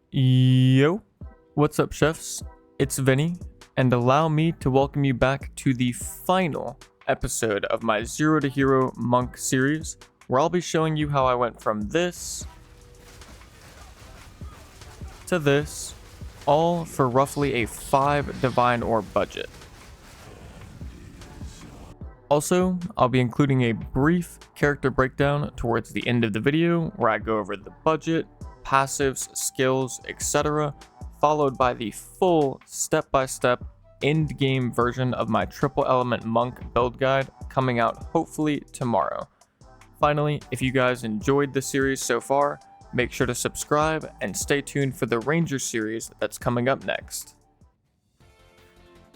Yo, what's up, chefs? It's Vinny, and allow me to welcome you back to the final episode of my Zero to Hero Monk series, where I'll be showing you how I went from this to this, all for roughly a 5 Divine Orb budget. Also, I'll be including a brief character breakdown towards the end of the video where I go over the budget, passives, skills, etc., followed by the full step-by-step endgame version of my triple element monk build guide coming out hopefully tomorrow. Finally, if you guys enjoyed the series so far, make sure to subscribe and stay tuned for the Ranger series that's coming up next.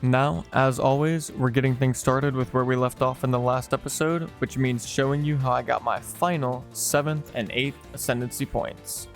Now, as always, we're getting things started with where we left off in the last episode, which means showing you how I got my final 7th and 8th Ascendancy points.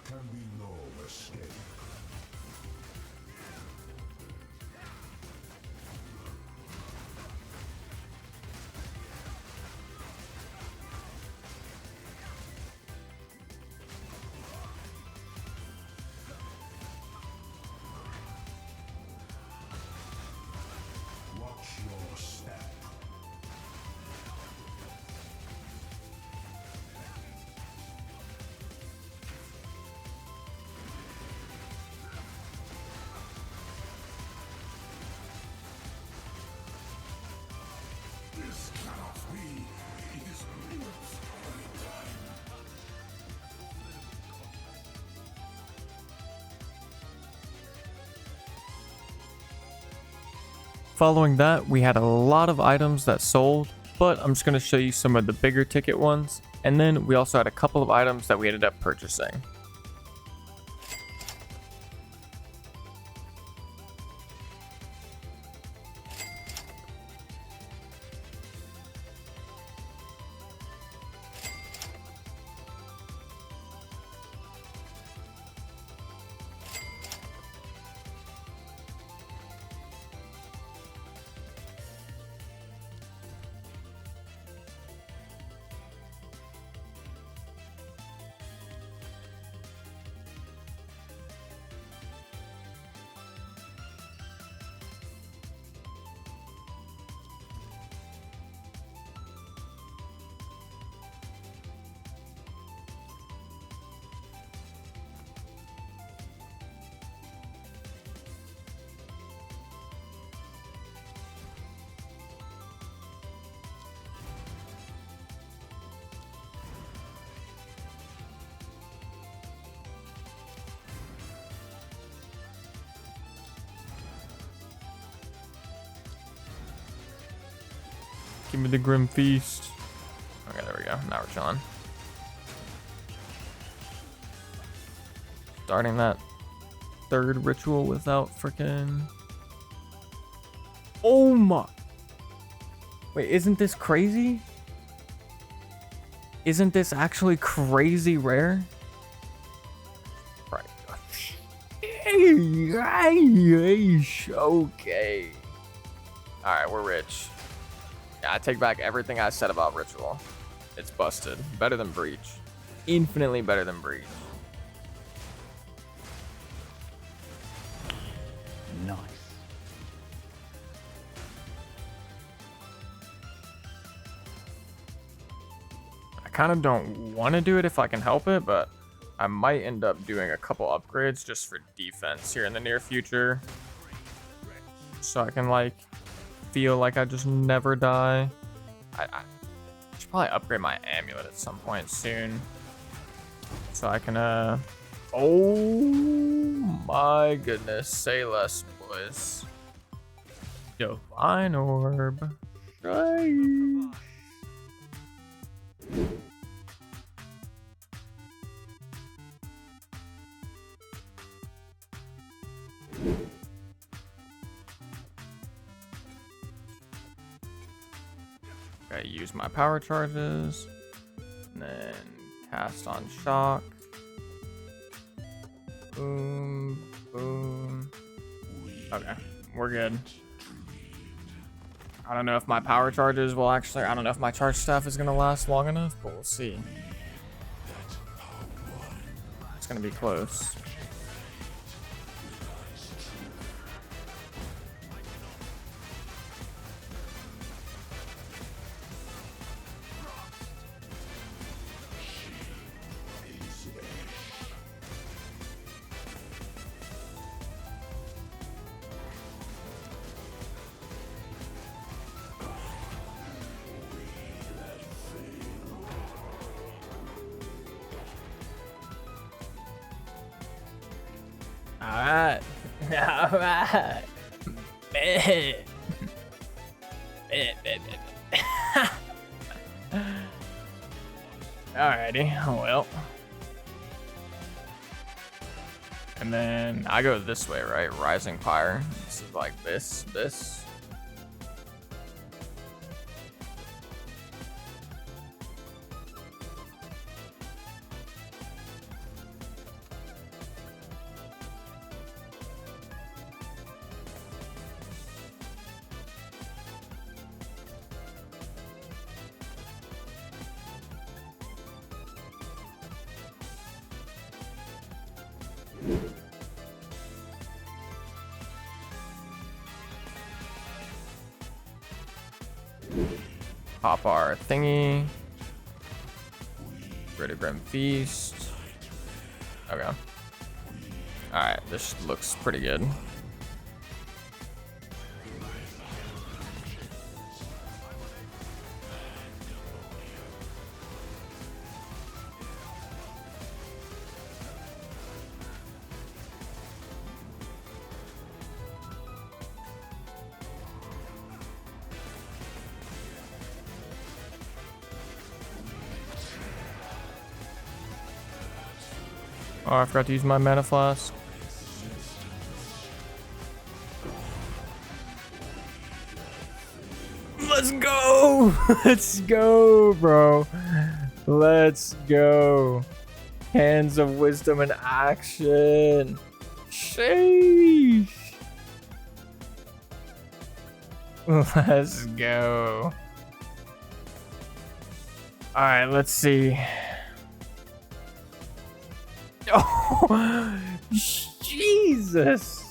Can be no escape. Watch your step. This cannot be. It is only time. Following that, we had a lot of items that sold, but I'm just going to show you some of the bigger ticket ones, and then we also had a couple of items that we ended up purchasing. Give me the Grim Feast. Okay, there we go. Now we're chilling. Starting that third ritual without freaking. Oh my. Wait, isn't this crazy? Isn't this actually crazy rare? Right. Okay. Alright, we're rich. Yeah, I take back everything I said about Ritual. It's busted. Better than Breach. Infinitely better than Breach. Nice. I kind of don't want to do it if I can help it, but I might end up doing a couple upgrades just for defense here in the near future. So I can, like, feel like I just never die. I should probably upgrade my amulet at some point soon. So I can, oh my goodness. Say less, boys. Divine Orb. Right. Okay, use my power charges. And then cast on shock. Boom, boom. Okay, we're good. I don't know if my power charges will actually, I don't know if my charge staff is gonna last long enough, but we'll see. It's gonna be close. Alright. Alright. Alrighty, well. And then I go this way, right? Rising Pyre. This is like this. Pop our thingy. Rid of Grim Feast. Okay. Alright, this looks pretty good. Oh, I forgot to use my mana flask. Let's go! Let's go, bro. Let's go. Hands of Wisdom in action. Sheesh. Let's go. All right, let's see. Oh, Jesus.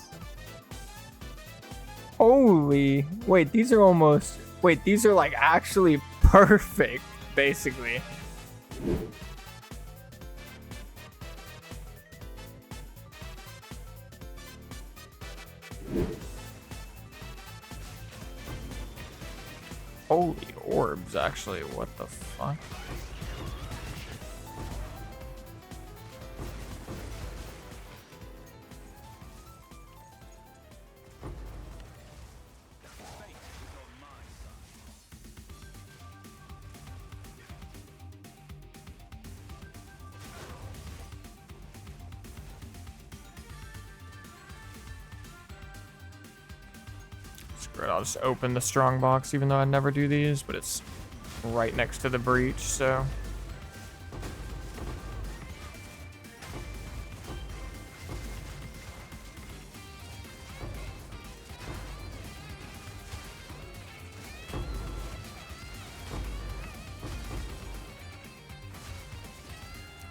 Holy. Wait, these are almost... Wait, these are like actually perfect, basically. Holy orbs, actually. What the fuck? Screw it, I'll just open the strong box even though I never do these, but it's right next to the breach, so.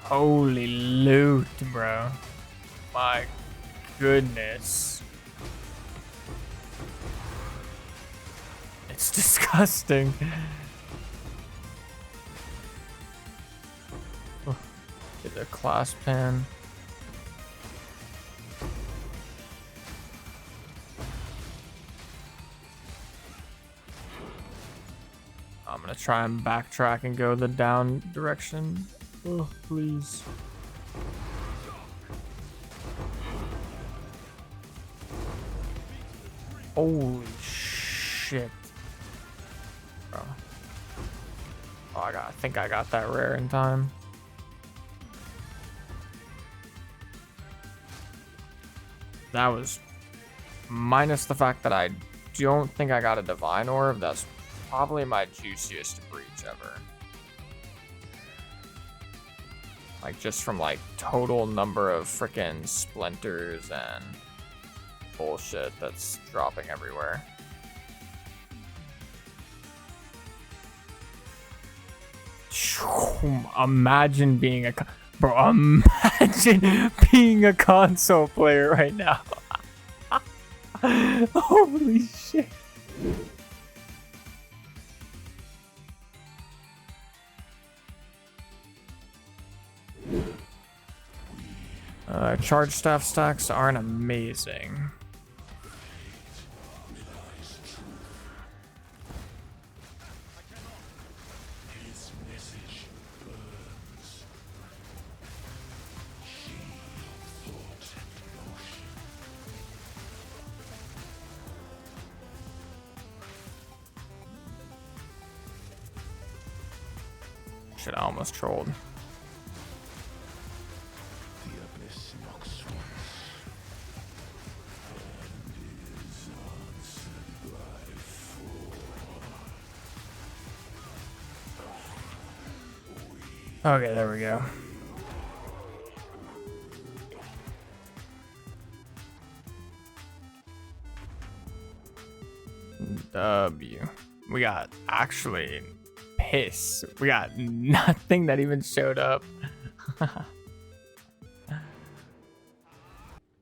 Holy loot, bro. My goodness. It's disgusting. Get the clasp pin. I'm gonna try and backtrack and go the down direction. Oh, please. Holy shit. Bro. Oh, I think I got that rare in time. That was minus the fact that I don't think I got a divine orb. That's probably my juiciest breach ever. Like, just from like total number of freaking splinters and bullshit that's dropping everywhere. Imagine being a imagine being a console player right now. Holy shit. Charge staff stacks aren't amazing. Shit, I almost trolled. Okay, there we go. W. We got actually piss. We got nothing that even showed up.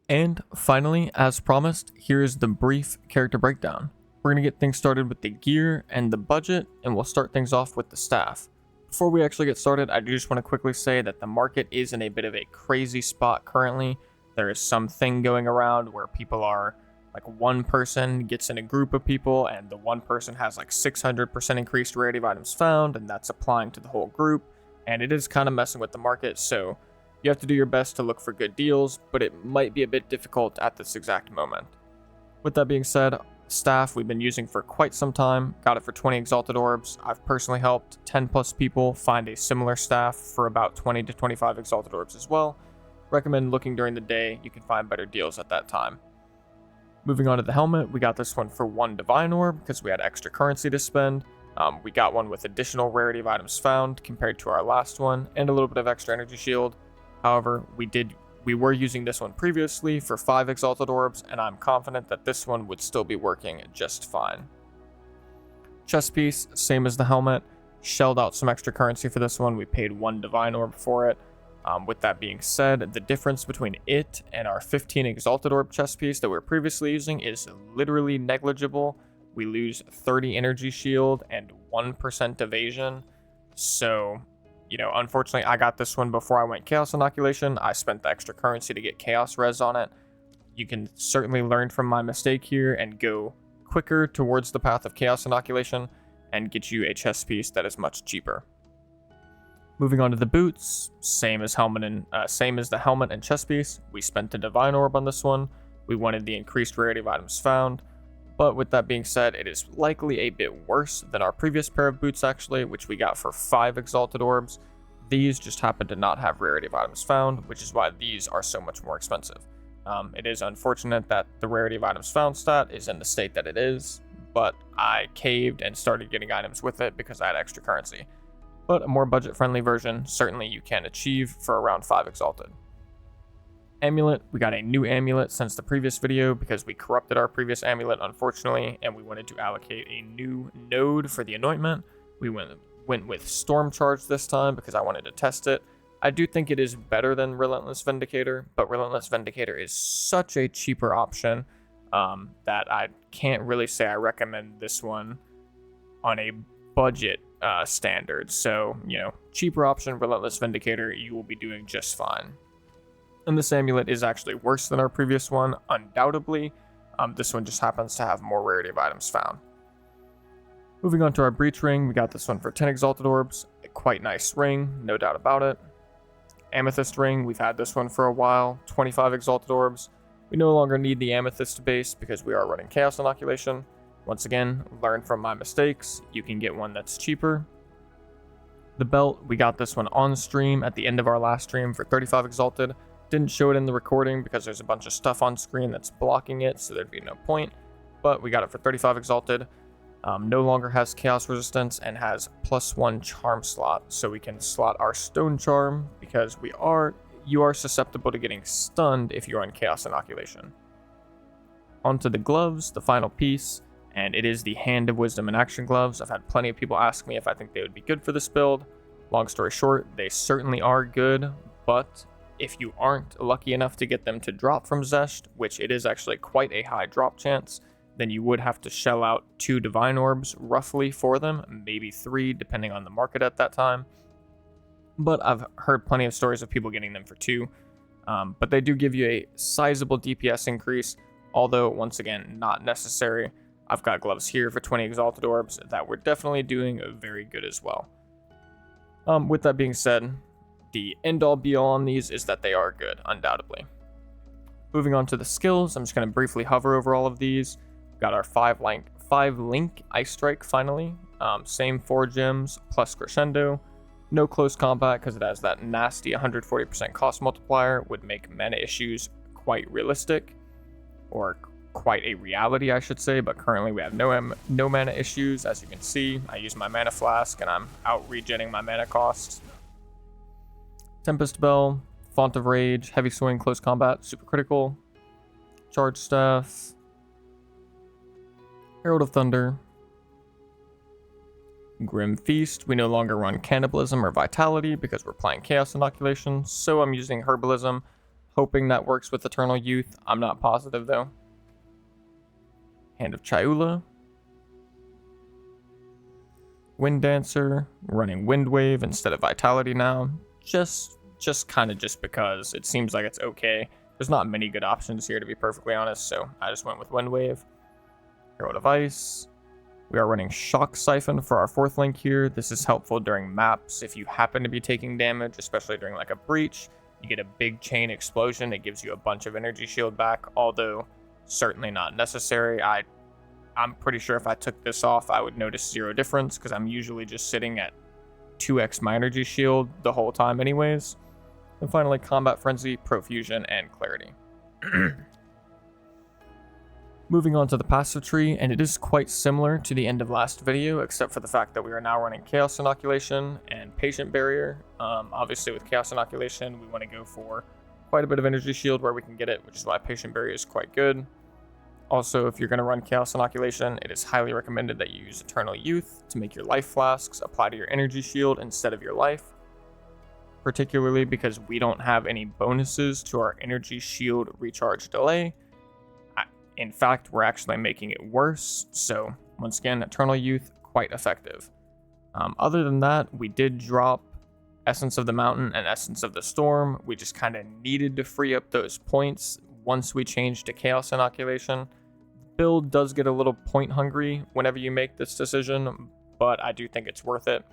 And finally, as promised, here's the brief character breakdown. We're going to get things started with the gear and the budget, and we'll start things off with the staff. Before we actually get started, I do just want to quickly say that the market is in a bit of a crazy spot currently. There is something going around where people are, like, one person gets in a group of people and the one person has like 600% increased rarity of items found, and that's applying to the whole group, and it is kind of messing with the market, so you have to do your best to look for good deals, but it might be a bit difficult at this exact moment. With that being said, staff we've been using for quite some time, got it for 20 exalted orbs. I've personally helped 10 plus people find a similar staff for about 20 to 25 exalted orbs as well. Recommend looking during the day, you can find better deals at that time. Moving on to the helmet, we got this one for 1 divine orb because we had extra currency to spend. We got one with additional rarity of items found compared to our last one, and a little bit of extra energy shield. However, we were using this one previously for 5 exalted orbs, and I'm confident that this one would still be working just fine. Chest piece, same as the helmet. Shelled out some extra currency for this one. We paid 1 divine orb for it. With that being said, the difference between it and our 15 exalted orb chest piece that we were previously using is literally negligible. We lose 30 energy shield and 1% evasion. So, you know, unfortunately, I got this one before I went Chaos Inoculation. I spent the extra currency to get Chaos Res on it. You can certainly learn from my mistake here and go quicker towards the path of Chaos Inoculation and get you a chest piece that is much cheaper. Moving on to the boots, same as the helmet and chest piece. We spent the divine orb on this one. We wanted the increased rarity of items found. But with that being said, it is likely a bit worse than our previous pair of boots actually, which we got for 5 exalted orbs. These just happen to not have rarity of items found, which is why these are so much more expensive. It is unfortunate that the rarity of items found stat is in the state that it is, but I caved and started getting items with it because I had extra currency. But a more budget-friendly version, certainly you can achieve for around 5 Exalted. Amulet, we got a new amulet since the previous video because we corrupted our previous amulet, unfortunately, and we wanted to allocate a new node for the anointment. We went with Storm Charge this time because I wanted to test it. I do think it is better than Relentless Vindicator, but Relentless Vindicator is such a cheaper option that I can't really say I recommend this one on a budget standard. So, cheaper option, Relentless Vindicator, you will be doing just fine. And this amulet is actually worse than our previous one, undoubtedly. This one just happens to have more rarity of items found. Moving on to our Breach Ring, we got this one for 10 Exalted Orbs. A quite nice ring, no doubt about it. Amethyst Ring, we've had this one for a while. 25 Exalted Orbs. We no longer need the Amethyst base because we are running Chaos Inoculation. Once again, learn from my mistakes. You can get one that's cheaper. The Belt, we got this one on stream at the end of our last stream for 35 Exalted. Didn't show it in the recording because there's a bunch of stuff on screen that's blocking it, so there'd be no point. But we got it for 35 Exalted. No longer has Chaos Resistance and has +1 Charm slot, so we can slot our Stone Charm because you are susceptible to getting stunned if you're on Chaos Inoculation. Onto the gloves, the final piece, and it is the Hand of Wisdom and Action gloves. I've had plenty of people ask me if I think they would be good for this build. Long story short, they certainly are good, but if you aren't lucky enough to get them to drop from Xesht, which it is actually quite a high drop chance, then you would have to shell out 2 Divine Orbs roughly for them, maybe 3 depending on the market at that time. But I've heard plenty of stories of people getting them for 2. But they do give you a sizable DPS increase, although once again, not necessary. I've got gloves here for 20 Exalted Orbs that were definitely doing very good as well. With that being said, the end-all be-all on these is that they are good, undoubtedly. Moving on to the skills, I'm just going to briefly hover over all of these. Got our 5-link Ice Strike finally. Same 4 gems plus Crescendo. No close combat because it has that nasty 140% cost multiplier, would make mana issues quite realistic. Or quite a reality, I should say, but currently we have no mana issues. As you can see, I use my mana flask and I'm out regenning my mana costs. Tempest Bell, Font of Rage, Heavy Swing, Close Combat, Super Critical, Charge Staff, Herald of Thunder, Grim Feast. We no longer run Cannibalism or Vitality because we're playing Chaos Inoculation, so I'm using Herbalism, hoping that works with Eternal Youth. I'm not positive though. Hand of Chaiula, Wind Dancer, running Wind Wave instead of Vitality now. Just because it seems like it's okay. There's not many good options here, to be perfectly honest, so I just went with Wind Wave. Herald of Ice. We are running Shock Siphon for our 4th link here. This is helpful during maps if you happen to be taking damage, especially during like a breach. You get a big chain explosion. It gives you a bunch of energy shield back, although certainly not necessary. I'm pretty sure if I took this off, I would notice 0 difference because I'm usually just sitting at 2x my energy shield the whole time anyways. And finally, Combat Frenzy, Profusion, and Clarity. Moving on to the passive tree, and it is quite similar to the end of last video, except for the fact that we are now running Chaos Inoculation and Patient Barrier. Obviously with Chaos Inoculation, we want to go for quite a bit of energy shield where we can get it, which is why Patient Barrier is quite good. Also, if you're going to run Chaos Inoculation, it is highly recommended that you use Eternal Youth to make your life flasks apply to your energy shield instead of your life. Particularly because we don't have any bonuses to our energy shield recharge delay. In fact, we're actually making it worse. So once again, Eternal Youth, quite effective. Other than that, we did drop Essence of the Mountain and Essence of the Storm. We just kind of needed to free up those points once we changed to Chaos Inoculation. Build does get a little point hungry whenever you make this decision, but I do think it's worth it.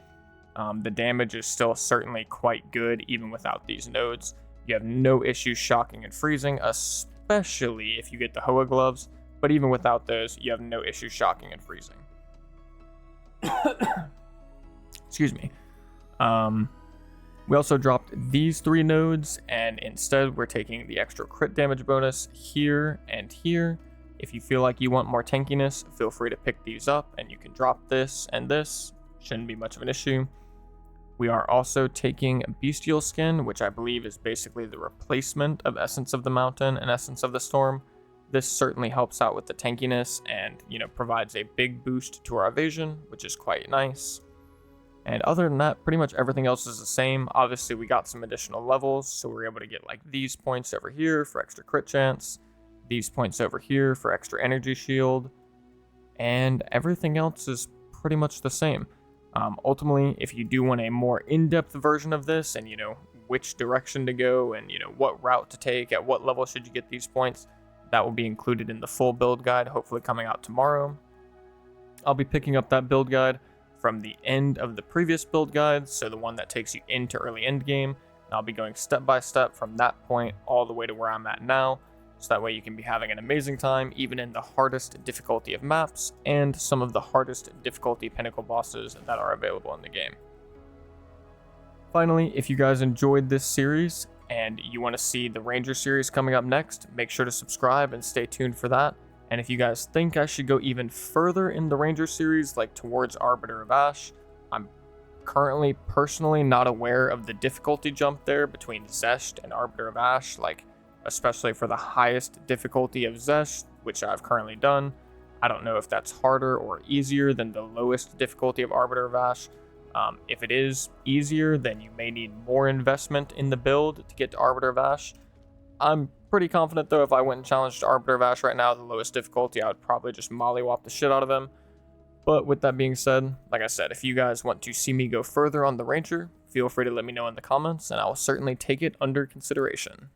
The damage is still certainly quite good even without these nodes. You have no issues shocking and freezing, especially if you get the Hoa gloves, but even without those, you have no issues shocking and freezing. Excuse me. We also dropped these 3 nodes, and instead we're taking the extra crit damage bonus here and here. If you feel like you want more tankiness, feel free to pick these up, and you can drop this and this. Shouldn't be much of an issue. We are also taking Bestial Skin, which I believe is basically the replacement of Essence of the Mountain and Essence of the Storm. This certainly helps out with the tankiness and, provides a big boost to our evasion, which is quite nice. And other than that, pretty much everything else is the same. Obviously, we got some additional levels, so we're able to get like these points over here for extra crit chance, these points over here for extra energy shield, and everything else is pretty much the same. Ultimately, if you do want a more in-depth version of this and, which direction to go and, what route to take, at what level should you get these points, that will be included in the full build guide, hopefully coming out tomorrow. I'll be picking up that build guide from the end of the previous build guide, so the one that takes you into early endgame. I'll be going step by step from that point all the way to where I'm at now, so that way you can be having an amazing time even in the hardest difficulty of maps and some of the hardest difficulty pinnacle bosses that are available in the game. Finally, if you guys enjoyed this series and you want to see the Ranger series coming up next, make sure to subscribe and stay tuned for that. And if you guys think I should go even further in the Ranger series, like towards Arbiter of Ash, I'm currently personally not aware of the difficulty jump there between Xesht and Arbiter of Ash, like especially for the highest difficulty of Xesht, which I've currently done. I don't know if that's harder or easier than the lowest difficulty of Arbiter of Ash. If it is easier, then you may need more investment in the build to get to Arbiter of Ash. I'm pretty confident though, if I went and challenged Arbiter of Ash right now at the lowest difficulty, I would probably just mollywop the shit out of him. But with that being said, like I said, if you guys want to see me go further on the Ranger, feel free to let me know in the comments, and I will certainly take it under consideration.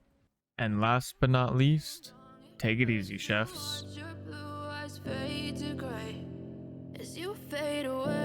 And last but not least, take it easy, chefs. Watch your blue eyes fade to gray as you fade away.